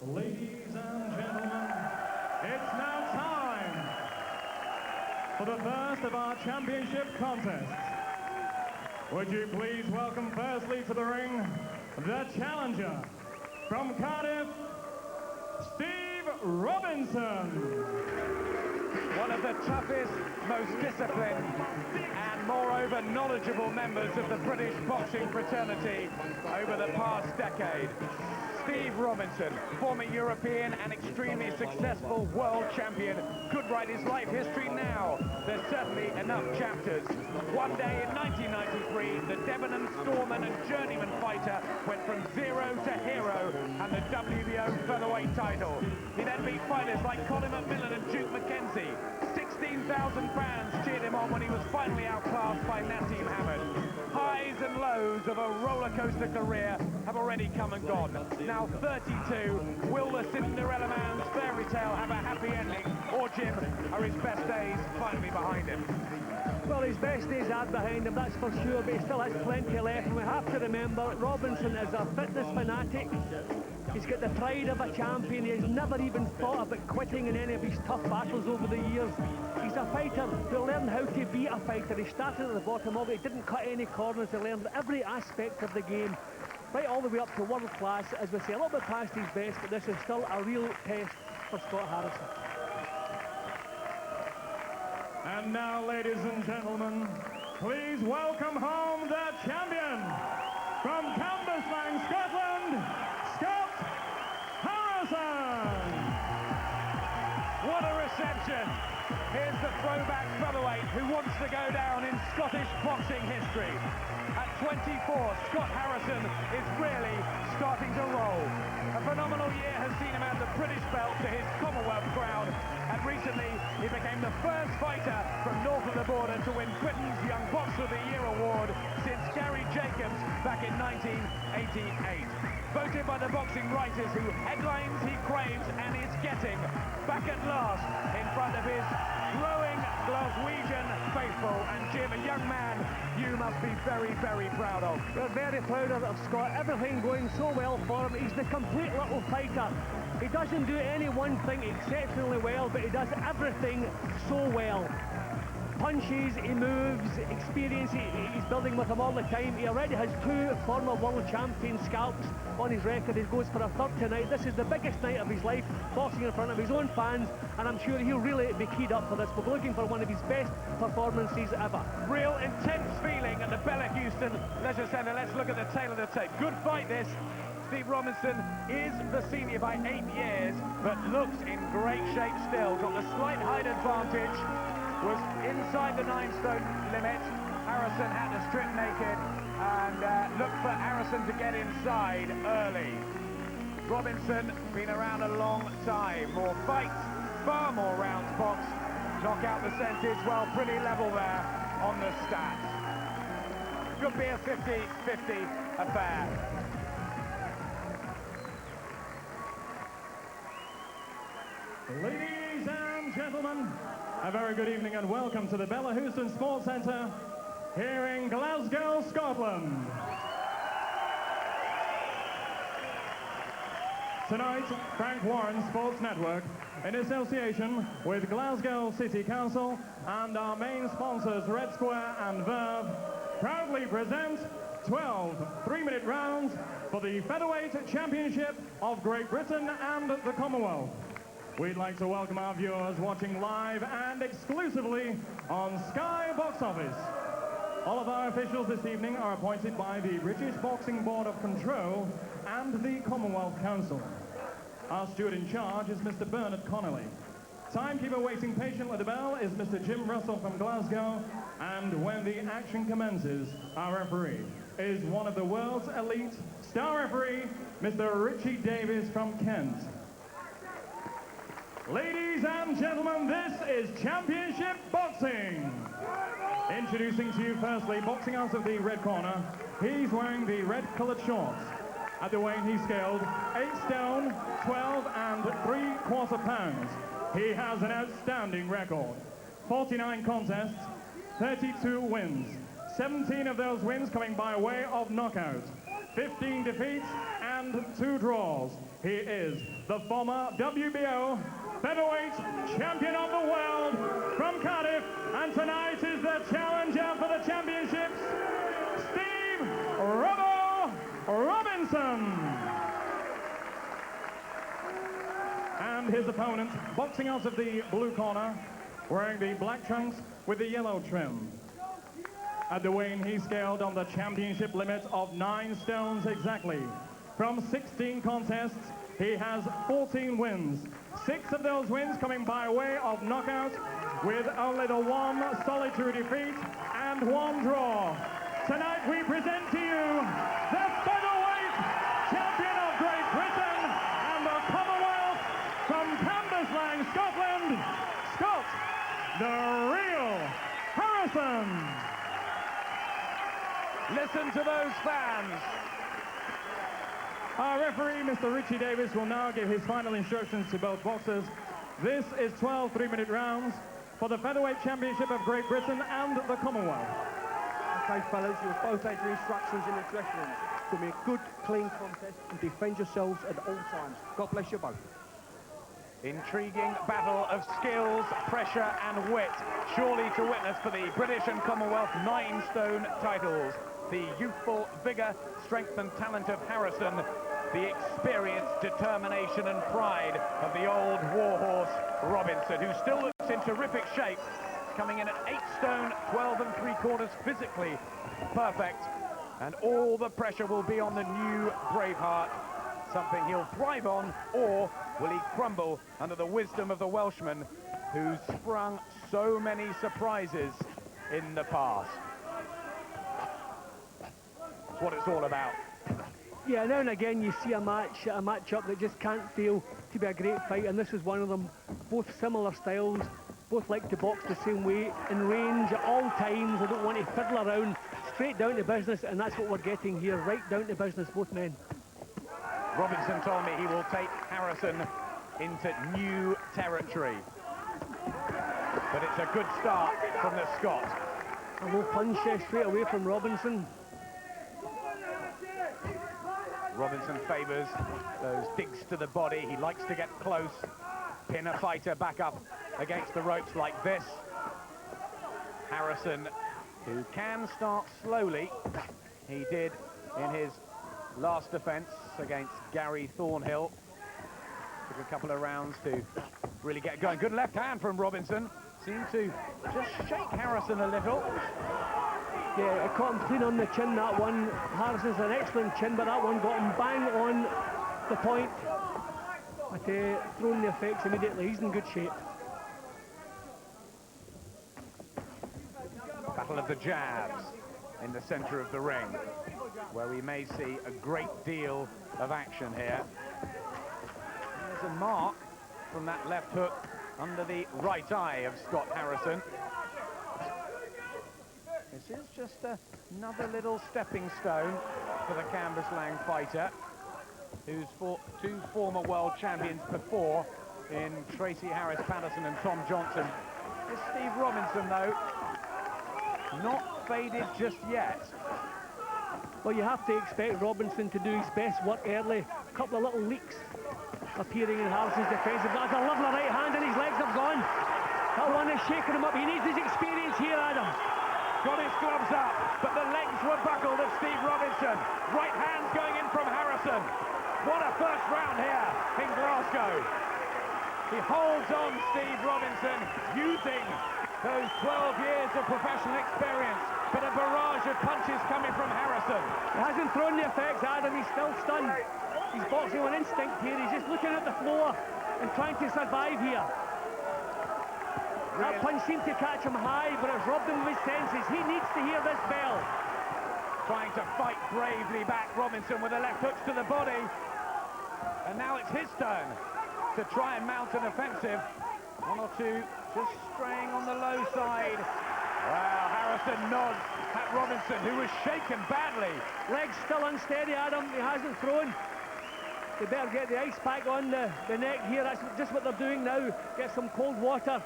Ladies and gentlemen, it's now time for the first of our championship contests. Would you please welcome firstly to the ring, the challenger from Cardiff, Steve Robinson. One of the toughest, most disciplined, and moreover knowledgeable members of the British boxing fraternity over the past decade. Steve Robinson, former European and extremely successful world champion, could write his life history now. There's certainly enough chapters. One day in 1993, the Debenham Storman and journeyman fighter went from zero to hero and the WBO featherweight title. He then beat fighters like Colin McMillan and Duke McKenzie. 16,000 fans cheered him on when he was finally outclassed by Nassim Hamed. Highs and lows of a roller coaster career have already come and gone. Now 32, will the Cinderella Man's fairy tale have a happy ending, or Jim, are his best days finally behind him? Well, his best days are behind him, that's for sure, but he still has plenty left. And we have to remember, Robinson is a fitness fanatic. He's got the pride of a champion. He's never even thought about quitting in any of his tough battles over the years. He's a fighter who learned how to be a fighter. He started at the bottom of it. He didn't cut any corners. He learned every aspect of the game, right all the way up to world class. As we say, a little bit past his best, but this is still a real test for Scott Harrison. And now, ladies and gentlemen, please welcome home the champion from Cambuslang, Scotland, Scott Harrison. What a reception! Here's the throwback featherweight who wants to go down in Scottish boxing history. At 24, Scott Harrison is really starting to roll. A phenomenal year has seen him add the British belt to his Commonwealth crown, and recently he became the first fighter from north of the border to win Britain's Young Boxer of the Year award since Gary Jacobs back in 1988. Voted by the boxing writers who headlines he craves and is getting back at last in front of his growing Glaswegian faithful. And Jim, a young man you must be very, very proud of. We're very proud of Scott. Everything going so well for him. He's the complete little fighter. He doesn't do any one thing exceptionally well, but he does everything so well. Punches, he moves, experience, he's building with him all the time. He already has 2 former world champion scalps on his record. He goes for a third tonight. This is the biggest night of his life, boxing in front of his own fans, and I'm sure he'll really be keyed up for this. We're looking for one of his best performances ever. Real intense feeling at the Bellahouston Leisure Centre. Let's look at the tail of the tape. Good fight this. Steve Robinson is the senior by 8 years, but looks in great shape still. Got the slight height advantage. Was inside the 9-stone limit. Harrison had to strip naked and looked for Harrison to get inside early. Robinson been around a long time. More fights, far more rounds boxed. Knockout percentage, well, pretty level there on the stats. Could be a 50-50 affair. Ladies and gentlemen, a very good evening and welcome to the Bellahouston Sports Centre here in Glasgow, Scotland. Tonight, Frank Warren Sports Network, in association with Glasgow City Council and our main sponsors Red Square and Verve, proudly present 12 3-minute rounds for the Featherweight Championship of Great Britain and the Commonwealth. We'd like to welcome our viewers watching live and exclusively on Sky Box Office. All of our officials this evening are appointed by the British Boxing Board of Control and the Commonwealth Council. Our steward in charge is Mr. Bernard Connolly. Timekeeper waiting patiently at the bell is Mr. Jim Russell from Glasgow, and when the action commences, our referee is one of the world's elite star referee, Mr. Richie Davies from Kent. Ladies and gentlemen, this is Championship Boxing. Introducing to you firstly, boxing out of the red corner, he's wearing the red coloured shorts. At the weight he scaled 8 stone, 12 and 3/4 pounds. He has an outstanding record. 49 contests, 32 wins. 17 of those wins coming by way of knockout. 15 defeats and 2 draws. He is the former WBO Featherweight Champion of the World from Cardiff, and tonight is the challenger for the championships, Steve Robbo Robinson. And his opponent, boxing out of the blue corner, wearing the black trunks with the yellow trim. At the weighing, he scaled on the championship limit of 9 stones exactly. From 16 contests, he has 14 wins. 6 of those wins coming by way of knockout, with only the 1 solitary defeat and 1 draw. Tonight we present to you the featherweight champion of Great Britain and the Commonwealth from Cambuslang, Scotland, Scott, the real Harrison. Listen to those fans. Our referee, Mr. Richie Davis, will now give his final instructions to both boxers. This is 12 3-minute rounds for the Featherweight Championship of Great Britain and the Commonwealth. Okay, fellas, you both had your instructions in the dressing room. It's going to be a good, clean contest, and defend yourselves at all times. God bless you both. Intriguing battle of skills, pressure and wit, surely to witness for the British and Commonwealth 9-stone titles. The youthful vigour, strength and talent of Harrison, the experience, determination and pride of the old warhorse Robinson, who still looks in terrific shape, coming in at 8 stone, 12 3/4 physically perfect, and all the pressure will be on the new Braveheart, something he'll thrive on, or will he crumble under the wisdom of the Welshman, who's sprung so many surprises in the past. That's what it's all about. Yeah, now and again you see a match-up that just can't fail to be a great fight, and this is one of them. Both similar styles, both like to box the same way, in range at all times. They don't want to fiddle around, straight down to business, and that's what we're getting here, right down to business, both men. Robinson told me he will take Harrison into new territory. But it's a good start from the Scot. A low punch straight away from Robinson. Robinson favours those digs to the body. He likes to get close, pin a fighter back up against the ropes like this. Harrison, who can start slowly, he did in his last defence against Gary Thornhill. Took a couple of rounds to really get going. Good left hand from Robinson. Seemed to just shake Harrison a little. Yeah, it caught him clean on the chin, that one. Harrison's an excellent chin, but that one got him bang on the point. But throwing the effects immediately, he's in good shape. Battle of the jabs in the centre of the ring, where we may see a great deal of action here. There's a mark from that left hook under the right eye of Scott Harrison. This is just another little stepping stone for the Cambuslang fighter, who's fought 2 former world champions before in Tracy Harris-Patterson and Tom Johnson. This Steve Robinson, though, not faded just yet. Well, you have to expect Robinson to do his best work early. A couple of little leaks appearing in Harrison's defensive. That's a lovely right hand, and his legs have gone. That one is shaking him up. He needs his experience here, Adam. Got his gloves up, but the legs were buckled of Steve Robinson. Right hands going in from Harrison. What a first round here in Glasgow. He holds on, Steve Robinson, using those 12 years of professional experience, but a barrage of punches coming from Harrison. He hasn't thrown the effects, Adam. He's still stunned. He's boxing on instinct here. He's just looking at the floor and trying to survive here. That punch seemed to catch him high, but it's robbed him of his senses. He needs to hear this bell. Trying to fight bravely back, Robinson, with the left hooks to the body. And now it's his turn to try and mount an offensive. 1 or 2 just straying on the low side. Wow, Harrison nods at Robinson, who was shaken badly. Legs still unsteady, Adam. He hasn't thrown. They better get the ice pack on the neck here. That's just what they're doing now. Get some cold water.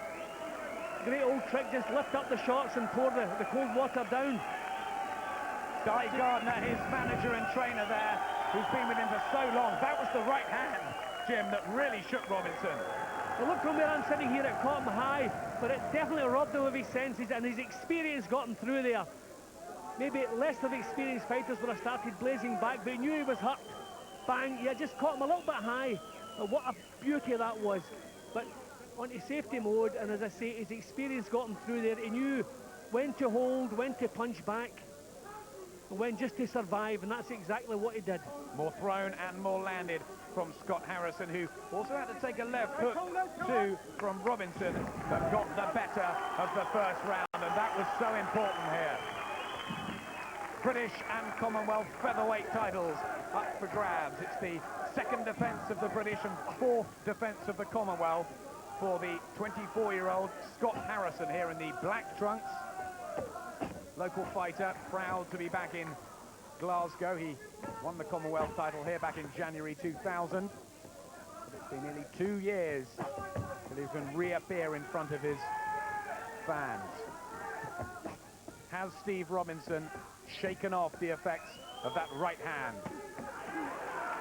Great old trick, just lift up the shorts and pour the cold water down. Guy Gardner, his manager and trainer there, who's been with him for so long. That was the right hand, Jim, that really shook Robinson. Well, look from where I'm sitting here, it caught him high, but it definitely robbed him of his senses, and his experience got him through there. Maybe less of experienced fighters would have started blazing back, but he knew he was hurt. Bang, yeah, just caught him a little bit high. But what a beauty that was. But onto safety mode, and as I say, his experience got him through there. He knew when to hold, when to punch back, and when just to survive, and that's exactly what he did. More thrown and more landed from Scott Harrison, who also had to take a left hook too from Robinson, but got the better of the first round, and that was so important here. British and Commonwealth Featherweight titles up for grabs. It's the second defence of the British and fourth defence of the Commonwealth for the 24-year-old Scott Harrison here in the black trunks. Local fighter, proud to be back in Glasgow. He won the Commonwealth title here back in January 2000. But it's been nearly 2 years till he can reappear in front of his fans. Has Steve Robinson shaken off the effects of that right hand?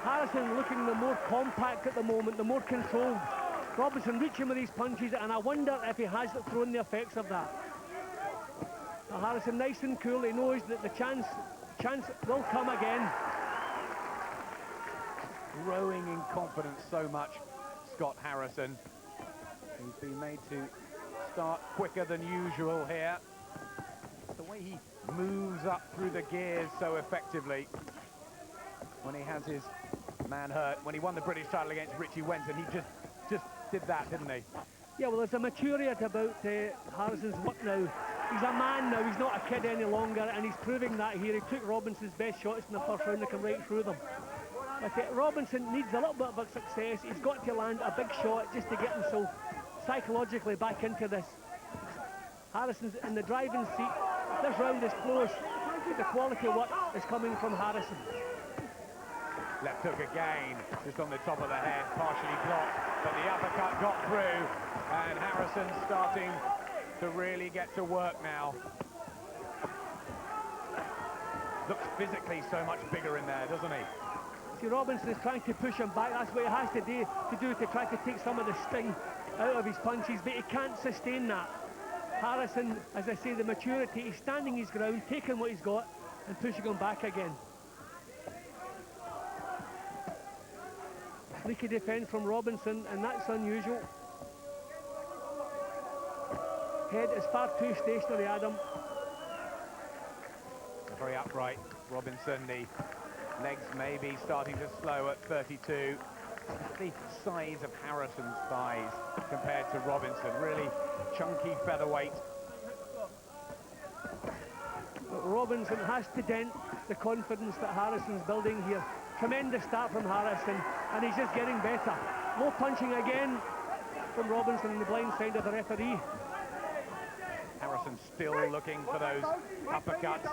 Harrison looking the more compact at the moment, the more controlled. Robinson reaching with these punches, and I wonder if he has thrown the effects of that. Now, Harrison nice and cool, he knows that the chance will come again. Growing in confidence so much, Scott Harrison. He's been made to start quicker than usual here. The way he moves up through the gears so effectively when he has his man hurt. When he won the British title against Richie Wenton, he just did that, didn't he? Yeah, well, there's a maturity about Harrison's work now. He's a man now, he's not a kid any longer, and he's proving that here. He took Robinson's best shots in the first round, they come right through them. But Robinson needs a little bit of a success. He's got to land a big shot just to get himself psychologically back into this. Harrison's in the driving seat. This round is close, but the quality work is coming from Harrison. Left hook again, just on the top of the head, partially blocked, but the uppercut got through, and Harrison starting to really get to work now. Looks physically so much bigger in there, doesn't he? See, Robinson is trying to push him back. That's what he has to do to try to take some of the sting out of his punches, but he can't sustain that. Harrison, as I say, the maturity, he's standing his ground, taking what he's got and pushing him back again. Sneaky defence from Robinson, and that's unusual. Head is far too stationary, Adam. Very upright, Robinson. The legs maybe starting to slow at 32. The size of Harrison's thighs compared to Robinson. Really chunky featherweight. But Robinson has to dent the confidence that Harrison's building here. Tremendous start from Harrison, and he's just getting better. Low punching again from Robinson on the blind side of the referee. Harrison still looking for those uppercuts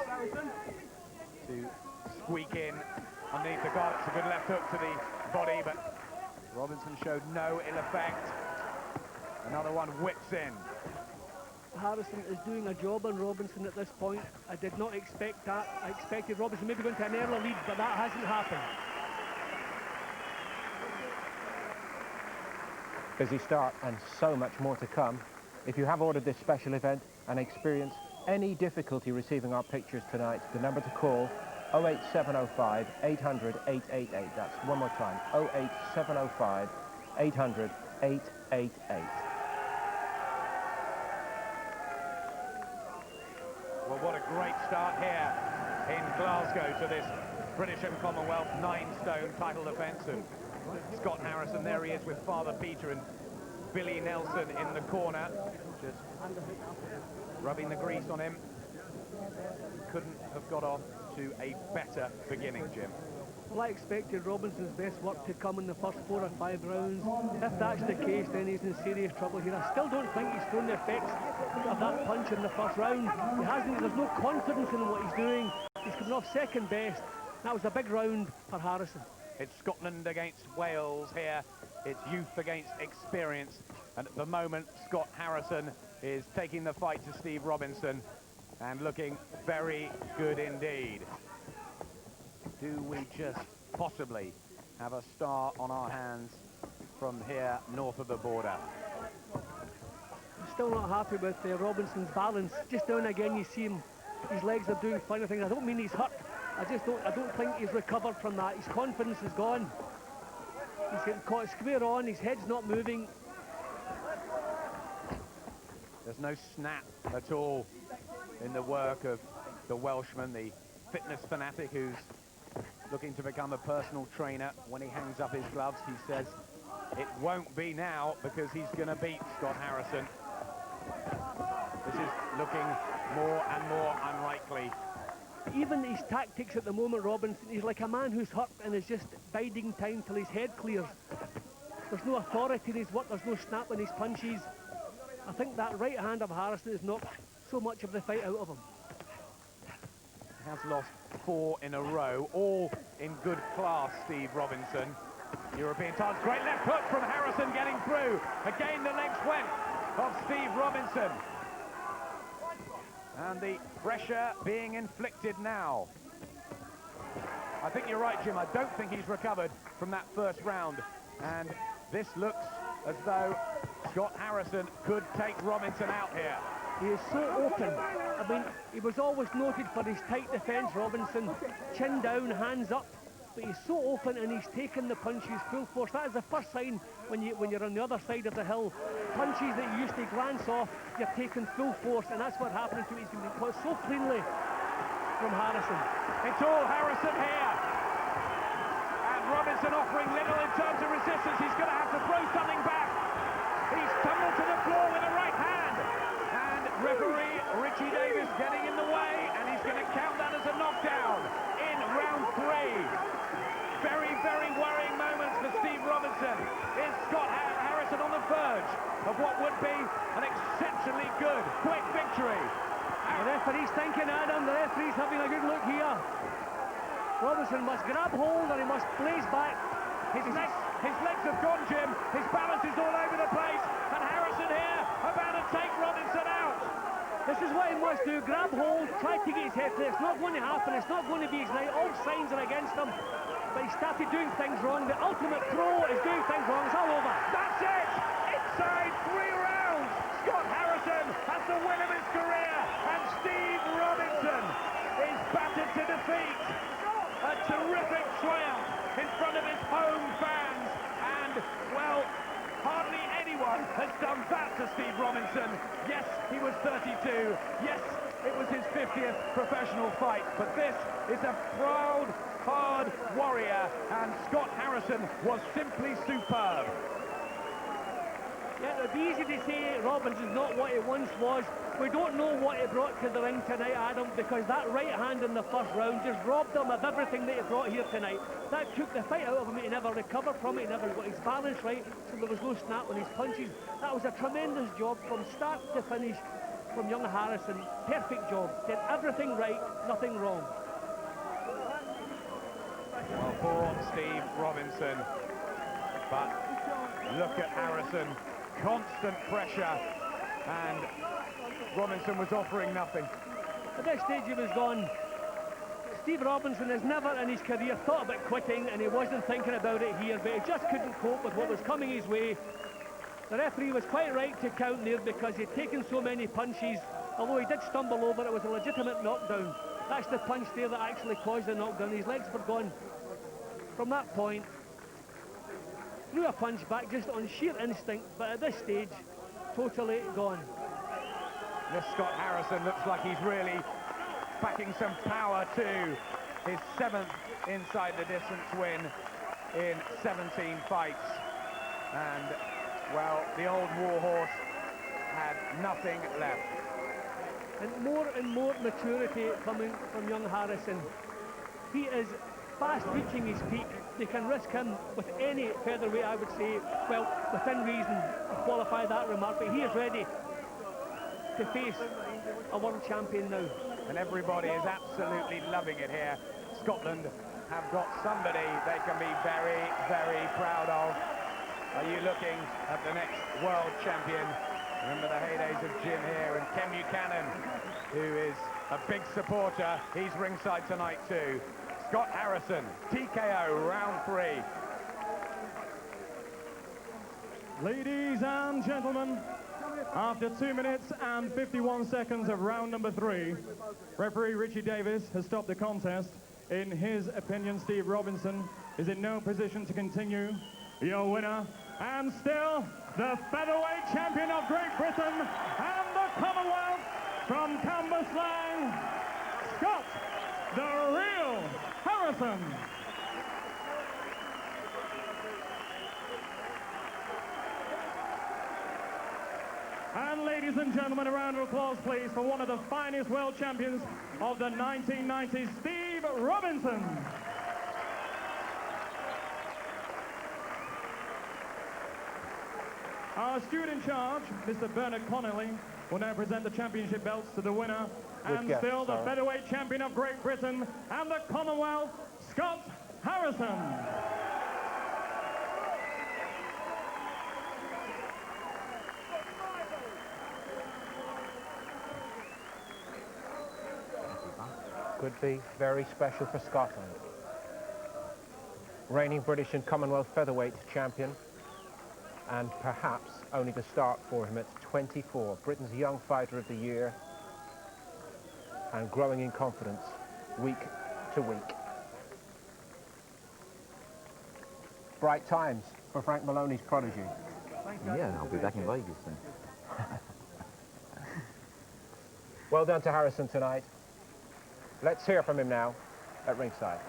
to squeak in underneath the guard. It's a good left hook to the body, but Robinson showed no ill effect. Another one whips in. Harrison is doing a job on Robinson at this point. I did not expect that. I expected Robinson maybe going to an early lead, but that hasn't happened. Busy start and so much more to come. If you have ordered this special event and experience any difficulty receiving our pictures tonight, the number to call 08705 800 888. That's one more time, 08705 800 888. Well, what a great start here in Glasgow to this British and Commonwealth 9-stone title defence of Scott Harrison. There he is with Father Peter and Billy Nelson in the corner, just rubbing the grease on him. Couldn't have got off to a better beginning, Jim. Well, I expected Robinson's best work to come in the first 4 or 5 rounds. If that's the case, then he's in serious trouble here. I still don't think he's thrown the effects of that punch in the first round. He hasn't. There's no confidence in what he's doing. He's coming off second best. That was a big round for Harrison. It's Scotland against Wales here. It's youth against experience. And at the moment, Scott Harrison is taking the fight to Steve Robinson and looking very good indeed. Do we just possibly have a star on our hands from here north of the border. I'm still not happy with Robinson's balance. Just now and again you see him, his legs are doing funny things. I don't mean he's hurt. I don't think he's recovered from that. His confidence is gone. He's getting caught square on, his head's not moving. There's no snap at all in the work of the Welshman, the fitness fanatic who's looking to become a personal trainer. When he hangs up his gloves, he says it won't be now because he's going to beat Scott Harrison. This is looking more and more unlikely. Even his tactics at the moment, Robinson, he's like a man who's hurt and is just biding time till his head clears. There's no authority in his work, there's no snap in his punches. I think that right hand of Harrison has knocked so much of the fight out of him. He has lost 4 in a row, all in good class, Steve Robinson. European times, great left hook from Harrison getting through. Again, the legs went of Steve Robinson. And the pressure being inflicted now. I think you're right, Jim. I don't think he's recovered from that first round. And this looks as though Scott Harrison could take Robinson out here. He is so open. I mean, he was always noted for his tight defence, Robinson. Chin down, hands up. But he's so open and he's taken the punches full force. That is the first sign when you're on the other side of the hill. Punches that you used to glance off, you're taking full force, and that's what's happening to him. He's going to be caught so cleanly from Harrison. It's all Harrison here. And Robinson offering little in terms of resistance. He's going to have to throw something back. He's tumbled to the floor with a right hand. And referee Richie Davis getting in the way, and he's going to count that as a knockdown in round 3. Very, very worrying moments for Steve Robinson. Is Scott Harrison on the verge of what would be an exceptionally good, quick victory? The referee's thinking, Adam, the referee's having a good look here. Robinson must grab hold and he must blaze back. His legs have gone, Jim. His balance is all over the place. And Harrison here about to take Robinson out. This is what he must do, grab hold, try to get his head clear. It's not going to happen, it's not going to be his night. All signs are against him. But he started doing things wrong. The ultimate pro is doing things wrong. It's all over. That's it! Inside 3 rounds, Scott Harrison has the win of his career, and Steve Robinson is battered to defeat. A terrific triumph in front of his home fans, and, well, hardly anyone has done that to Steve Robinson. Yes, he was 32. Yes, it was his 50th professional fight, but this is a proud, hard warrior, and Scott Harrison was simply superb. Yeah, it would be easy to say Robinson's not what he once was. We don't know what he brought to the ring tonight, Adam, because that right hand in the first round just robbed him of everything that he brought here tonight. That took the fight out of him. He never recovered from it. He never got his balance right, so there was no snap on his punches. That was a tremendous job from start to finish from young Harrison. Perfect job. Did everything right, nothing wrong. Well, poor Steve Robinson, but look at Harrison, constant pressure, and Robinson was offering nothing. At this stage he was gone. Steve Robinson has never in his career thought about quitting, and he wasn't thinking about it here, but he just couldn't cope with what was coming his way. The referee was quite right to count there because he'd taken so many punches. Although he did stumble over, it was a legitimate knockdown. That's the punch there that actually caused the knockdown. His legs were gone. From that point, threw a punch back just on sheer instinct, but at this stage, totally gone. This Scott Harrison looks like he's really packing some power too. His 7th inside the distance win in 17 fights. And, well, the old warhorse had nothing left. And more maturity coming from young Harrison. He is fast reaching his peak. They can risk him with any featherweight, I would say, well, within reason to qualify that remark, but he is ready to face a world champion now. And everybody is absolutely loving it here. Scotland have got somebody they can be very, very proud of. Are you looking at the next world champion? Remember the heydays of Jim here, and Ken Buchanan, who is a big supporter. He's ringside tonight too. Scott Harrison, TKO, round 3. Ladies and gentlemen, after 2 minutes and 51 seconds of round number 3, referee Richie Davis has stopped the contest. In his opinion, Steve Robinson is in no position to continue. Your winner, and still the featherweight champion of Great Britain and the Commonwealth, from Cambuslang, Scott the Real Harrison. And ladies and gentlemen, a round of applause please for one of the finest world champions of the 1990s, Steve Robinson. Our steward in charge, Mr. Bernard Connolly, will now present the championship belts to the winner, and still the featherweight champion of Great Britain and the Commonwealth, Scott Harrison. Could be very special for Scotland. Reigning British and Commonwealth Featherweight champion, and perhaps only the start for him at 24. Britain's Young Fighter of the Year, and growing in confidence week to week. Bright times for Frank Maloney's prodigy. Yeah, I'll be back in Vegas then. Well done to Harrison tonight. Let's hear from him now at ringside.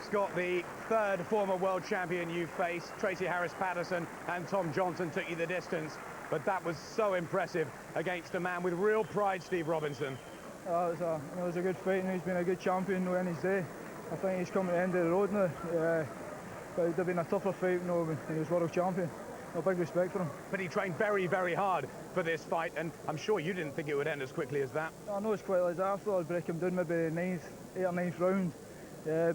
Scott, the third former world champion you faced, Tracy Harris-Patterson and Tom Johnson, took you the distance, but that was so impressive against a man with real pride, Steve Robinson. It was a good fight, and he's been a good champion in his day. I think he's coming to the end of the road now, but it'd have been a tougher fight when he was world champion. A big respect for him. But he trained very, very hard for this fight, and I'm sure you didn't think it would end as quickly as that. I know it's quite like that. I thought I'd break him down maybe 8th or 9th round,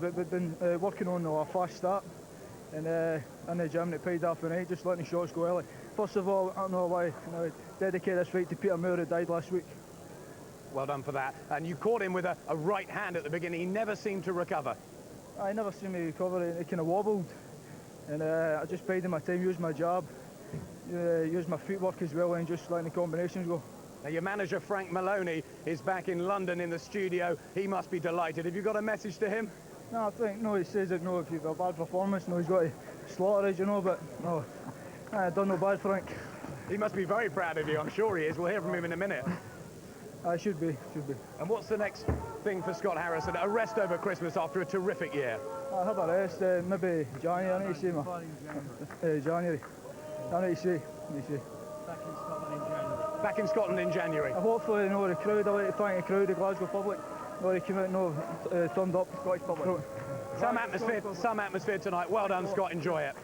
but we've been working on a fast start, and in the gym it paid off the night, just letting the shots go early. First of all, I don't know why, dedicate this fight to Peter Moore, who died last week. Well done for that. And you caught him with a right hand at the beginning. He never seemed to recover. I never seen me recover. He kind of wobbled, and I just bided my time, used my jab, used my footwork as well, and just letting the combinations go. Now, your manager, Frank Maloney, is back in London in the studio. He must be delighted. Have you got a message to him? No, I think, he says that, if you've got a bad performance, he's got to slaughter us, but no, done no bad, Frank. He must be very proud of you, I'm sure he is. We'll hear from him in a minute. I should be. And what's the next thing for Scott Harrison? A rest over Christmas after a terrific year. I have a rest, maybe January, I need to see January. I need to see. Back in Scotland in January. Hopefully, the crowd, I like to thank the crowd, the Glasgow public. They came out, turned up, Scottish public. Some atmosphere tonight. Well done, Scott. Enjoy it.